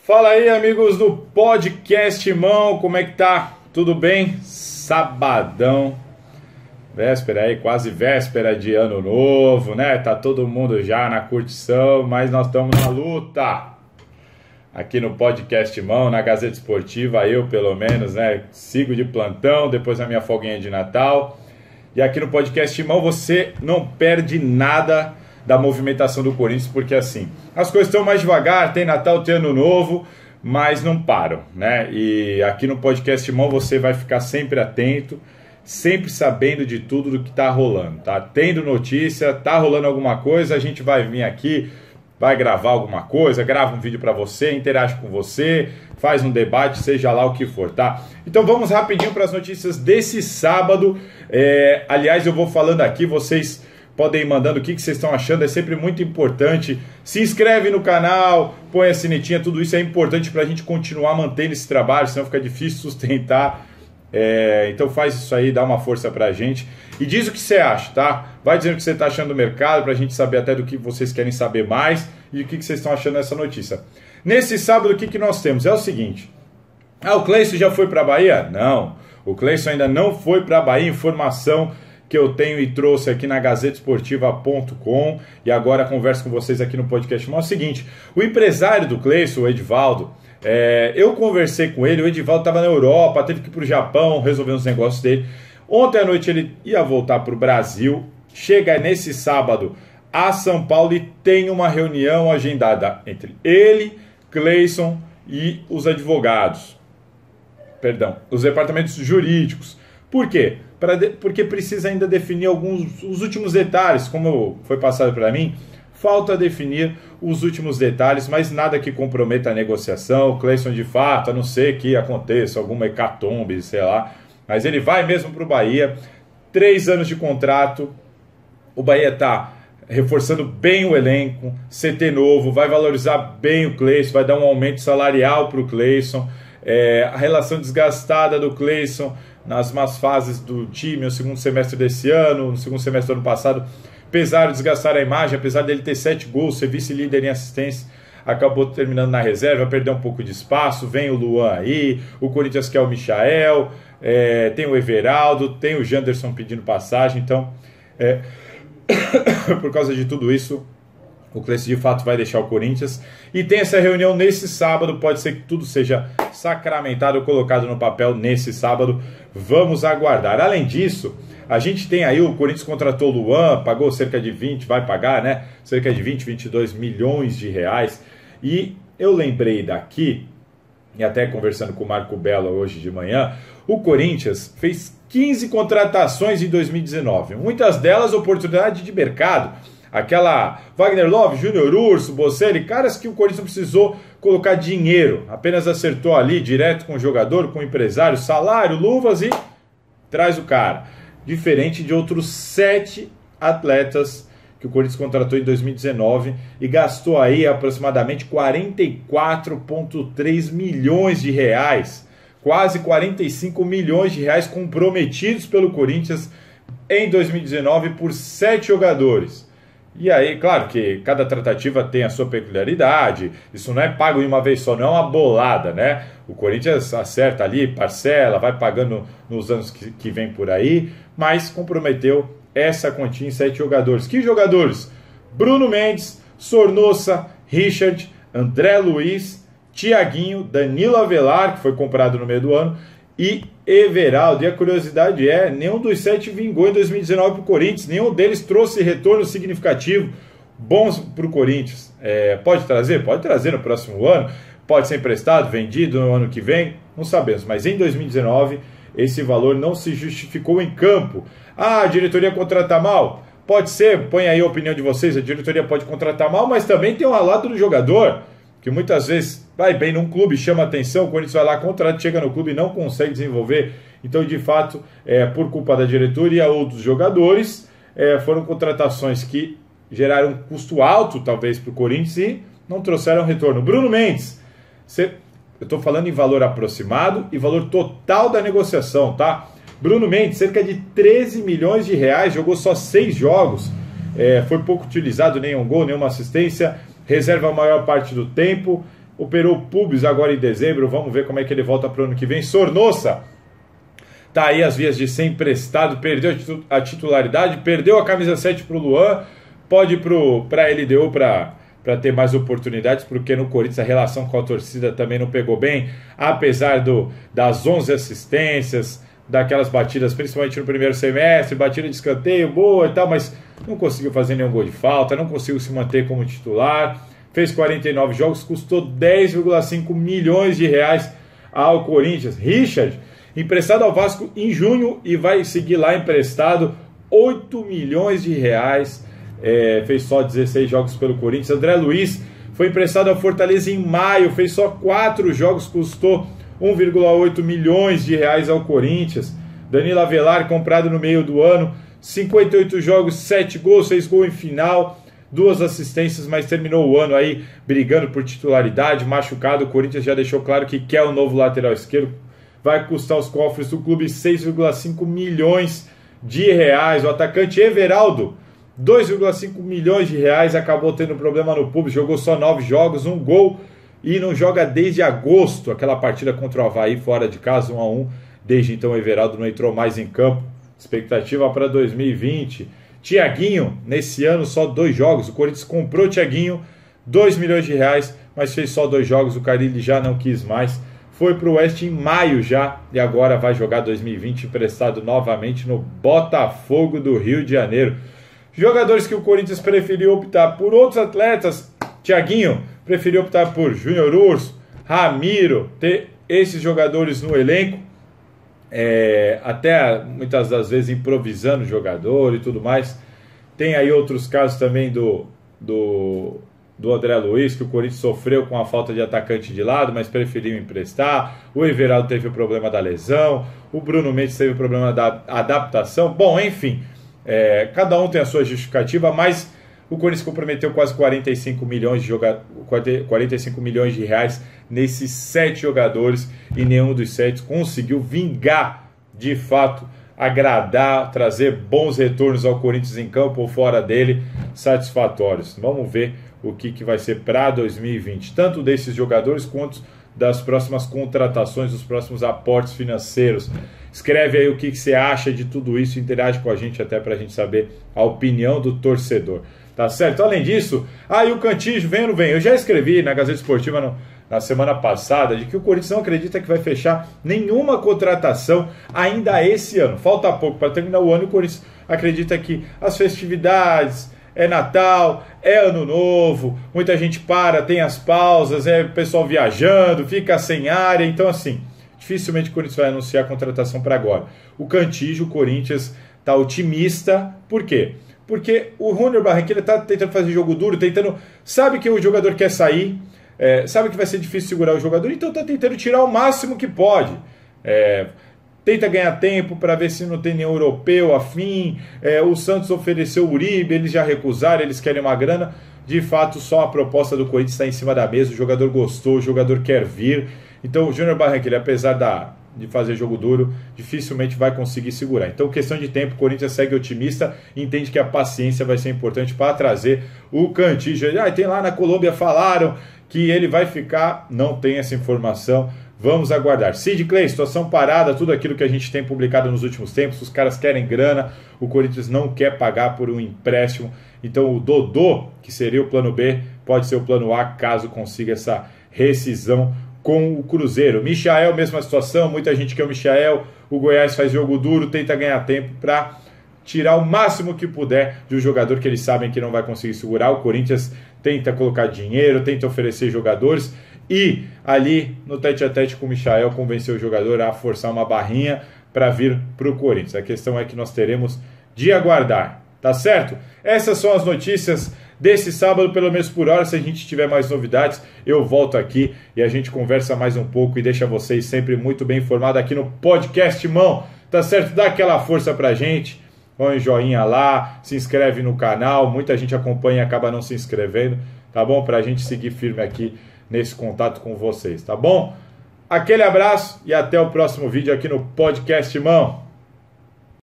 Fala aí, amigos do Podcast Mão, como é que tá? Tudo bem? Sabadão, véspera aí, quase véspera de ano novo, né? Tá todo mundo já na curtição, mas nós estamos na luta. Aqui no Podcast Mão, na Gazeta Esportiva, eu pelo menos, né? Sigo de plantão, depois da minha folguinha de Natal. E aqui no Podcast Mão você não perde nada da movimentação do Corinthians, porque assim, as coisas estão mais devagar, tem Natal, tem Ano Novo, mas não param, né? E aqui no Podcast Mão você vai ficar sempre atento, sempre sabendo de tudo do que tá rolando, tá? Tendo notícia, tá rolando alguma coisa, a gente vai vir aqui, vai gravar alguma coisa, grava um vídeo para você, interage com você, faz um debate, seja lá o que for, tá? Então vamos rapidinho para as notícias desse sábado. Aliás, eu vou falando aqui, vocês podem ir mandando o que vocês estão achando, é sempre muito importante. Se inscreve no canal, põe a sinetinha, tudo isso é importante para a gente continuar mantendo esse trabalho, senão fica difícil sustentar. Então faz isso aí, dá uma força pra gente. E diz o que você acha, tá? Vai dizendo o que você está achando do mercado, pra gente saber até do que vocês querem saber mais e o que vocês estão achando dessa notícia. Nesse sábado, o que nós temos? É o seguinte. O Cleison já foi pra Bahia? Não. O Cleison ainda não foi pra Bahia. Informação que eu tenho e trouxe aqui na gazetesportiva.com e agora converso com vocês aqui no podcast. Mas é o seguinte, o empresário do Cleison, o Edivaldo, eu conversei com ele, o Edivaldo estava na Europa, teve que ir para o Japão resolver uns negócios dele. Ontem à noite ele ia voltar para o Brasil, chega nesse sábado a São Paulo e tem uma reunião agendada entre ele, Cleison e os advogados. Perdão, os departamentos jurídicos. Por quê? Porque precisa ainda definir os últimos detalhes, como foi passado para mim. Falta definir os últimos detalhes, mas nada que comprometa a negociação. O Cleison, de fato, a não ser que aconteça alguma hecatombe, sei lá. Mas ele vai mesmo para o Bahia. 3 anos de contrato. O Bahia está reforçando bem o elenco. CT novo, vai valorizar bem o Cleison, vai dar um aumento salarial para o Cleison. A relação desgastada do Cleison nas más fases do time, no segundo semestre desse ano, no segundo semestre do ano passado, apesar de desgastar a imagem, apesar dele ter 7 gols, ser vice-líder em assistência, acabou terminando na reserva, perdeu um pouco de espaço. Vem o Luan aí, o Corinthians quer o Michael, tem o Everaldo, tem o Janderson pedindo passagem. Então, por causa de tudo isso, o Cleison de fato vai deixar o Corinthians. E tem essa reunião nesse sábado, pode ser que tudo seja sacramentado, colocado no papel nesse sábado. Vamos aguardar. Além disso, a gente tem aí, o Corinthians contratou o Luan, pagou cerca de 20, vai pagar, né? Cerca de 20, 22 milhões de reais. E eu lembrei daqui, e até conversando com o Marco Belo hoje de manhã, o Corinthians fez 15 contratações em 2019. Muitas delas oportunidade de mercado. Aquela Wagner Love, Júnior Urso, Bocelli, caras que o Corinthians não precisou colocar dinheiro, apenas acertou ali direto com o jogador, com o empresário, salário, luvas e traz o cara. Diferente de outros 7 atletas que o Corinthians contratou em 2019 e gastou aí aproximadamente 44,3 milhões de reais, quase 45 milhões de reais comprometidos pelo Corinthians em 2019 por 7 jogadores. E aí, claro que cada tratativa tem a sua peculiaridade, isso não é pago em uma vez só, não é uma bolada, né? O Corinthians acerta ali, parcela, vai pagando nos anos que vem por aí, mas comprometeu essa quantia em 7 jogadores. Que jogadores? Bruno Mendes, Sornosa, Richard, André Luiz, Thiaguinho, Danilo Avelar, que foi comprado no meio do ano, e Everaldo. E a curiosidade nenhum dos 7 vingou em 2019 para o Corinthians, nenhum deles trouxe retorno significativo bons para o Corinthians. Pode trazer? Pode trazer no próximo ano, pode ser emprestado, vendido no ano que vem, não sabemos, mas em 2019 esse valor não se justificou em campo. A diretoria contrata mal? Pode ser, põe aí a opinião de vocês, a diretoria pode contratar mal, mas também tem o lado do jogador, que muitas vezes vai bem num clube, chama atenção, o Corinthians vai lá, contrata, chega no clube e não consegue desenvolver. Então, de fato, por culpa da diretoria ou dos jogadores, foram contratações que geraram um custo alto, talvez, para o Corinthians e não trouxeram retorno. Bruno Mendes, eu estou falando em valor aproximado e valor total da negociação, tá? Bruno Mendes, cerca de 13 milhões de reais, jogou só 6 jogos, foi pouco utilizado, nenhum gol, nenhuma assistência, reserva a maior parte do tempo, operou o pubis agora em dezembro, vamos ver como é que ele volta para o ano que vem. Sornosa tá aí às vias de ser emprestado, perdeu a titularidade, perdeu a camisa 7 para o Luan, pode ir para a LDU para ter mais oportunidades, porque no Corinthians a relação com a torcida também não pegou bem, apesar das 11 assistências, daquelas batidas, principalmente no primeiro semestre, batida de escanteio, boa e tal, mas não conseguiu fazer nenhum gol de falta, não conseguiu se manter como titular, fez 49 jogos, custou 10,5 milhões de reais ao Corinthians. Richard, emprestado ao Vasco em junho e vai seguir lá emprestado, 8 milhões de reais, fez só 16 jogos pelo Corinthians. André Luiz foi emprestado ao Fortaleza em maio, fez só 4 jogos, custou 1,8 milhões de reais ao Corinthians. Danilo Avelar, comprado no meio do ano, 58 jogos, 7 gols, 6 gols em final, 2 assistências, mas terminou o ano aí brigando por titularidade, machucado. O Corinthians já deixou claro que quer o novo lateral esquerdo, vai custar os cofres do clube 6,5 milhões de reais. O atacante Everaldo, 2,5 milhões de reais, acabou tendo problema no público, jogou só 9 jogos, 1 gol, e não joga desde agosto, aquela partida contra o Avaí fora de casa, 1-1. Desde então o Everaldo não entrou mais em campo. Expectativa para 2020. Thiaguinho, nesse ano só 2 jogos. O Corinthians comprou o Thiaguinho, 2 milhões de reais, mas fez só 2 jogos. O Carille já não quis mais. Foi para o Oeste em maio já, e agora vai jogar 2020 emprestado novamente no Botafogo do Rio de Janeiro. Jogadores que o Corinthians preferiu optar por outros atletas. Thiaguinho preferiu optar por Júnior Urso, Ramiro, ter esses jogadores no elenco, até muitas das vezes improvisando o jogador e tudo mais. Tem aí outros casos também do André Luiz, que o Corinthians sofreu com a falta de atacante de lado, mas preferiu emprestar. O Everaldo teve o problema da lesão, o Bruno Mendes teve o problema da adaptação. Bom, enfim, cada um tem a sua justificativa, mas o Corinthians comprometeu quase 45 milhões de reais nesses 7 jogadores, e nenhum dos 7 conseguiu vingar, de fato, agradar, trazer bons retornos ao Corinthians em campo ou fora dele, satisfatórios. Vamos ver o que vai ser para 2020, tanto desses jogadores quanto das próximas contratações, dos próximos aportes financeiros. Escreve aí o que você acha de tudo isso, interage com a gente até para a gente saber a opinião do torcedor. Tá certo? Além disso, aí o Cantígio, vem ou não vem? Eu já escrevi na Gazeta Esportiva na semana passada de que o Corinthians não acredita que vai fechar nenhuma contratação ainda esse ano. Falta pouco para terminar o ano e o Corinthians acredita que as festividades, Natal, Ano Novo, muita gente tem as pausas, pessoal viajando, fica sem área, então assim, dificilmente o Corinthians vai anunciar a contratação para agora. O Cantígio, o Corinthians está otimista, por quê? Porque o Júnior Barranquilla está tentando fazer jogo duro, sabe que o jogador quer sair, sabe que vai ser difícil segurar o jogador, então está tentando tirar o máximo que pode. Tenta ganhar tempo para ver se não tem nenhum europeu afim. O Santos ofereceu o Uribe, eles já recusaram, eles querem uma grana. De fato, só a proposta do Corinthians está em cima da mesa, o jogador gostou, o jogador quer vir. Então o Júnior Barranquilla, apesar de fazer jogo duro, dificilmente vai conseguir segurar. Então, questão de tempo, o Corinthians segue otimista, entende que a paciência vai ser importante para trazer o Cantígio. Tem lá na Colômbia, falaram que ele vai ficar, não tem essa informação, vamos aguardar. Sid Clay, situação parada, tudo aquilo que a gente tem publicado nos últimos tempos, os caras querem grana, o Corinthians não quer pagar por um empréstimo, então o Dodô, que seria o plano B, pode ser o plano A, caso consiga essa rescisão com o Cruzeiro. Michael, mesma situação, muita gente quer o Michael, o Goiás faz jogo duro, tenta ganhar tempo para tirar o máximo que puder de um jogador que eles sabem que não vai conseguir segurar. O Corinthians tenta colocar dinheiro, tenta oferecer jogadores e ali no tete-a-tete com o Michael convencer o jogador a forçar uma barrinha para vir para o Corinthians. A questão é que nós teremos de aguardar, tá certo? Essas são as notícias desse sábado, pelo menos por hora. Se a gente tiver mais novidades, eu volto aqui e a gente conversa mais um pouco e deixa vocês sempre muito bem informados aqui no Podcast Mão, tá certo? Dá aquela força pra gente, põe um joinha lá, se inscreve no canal, muita gente acompanha e acaba não se inscrevendo, tá bom? Pra gente seguir firme aqui nesse contato com vocês, tá bom? Aquele abraço e até o próximo vídeo aqui no Podcast Mão.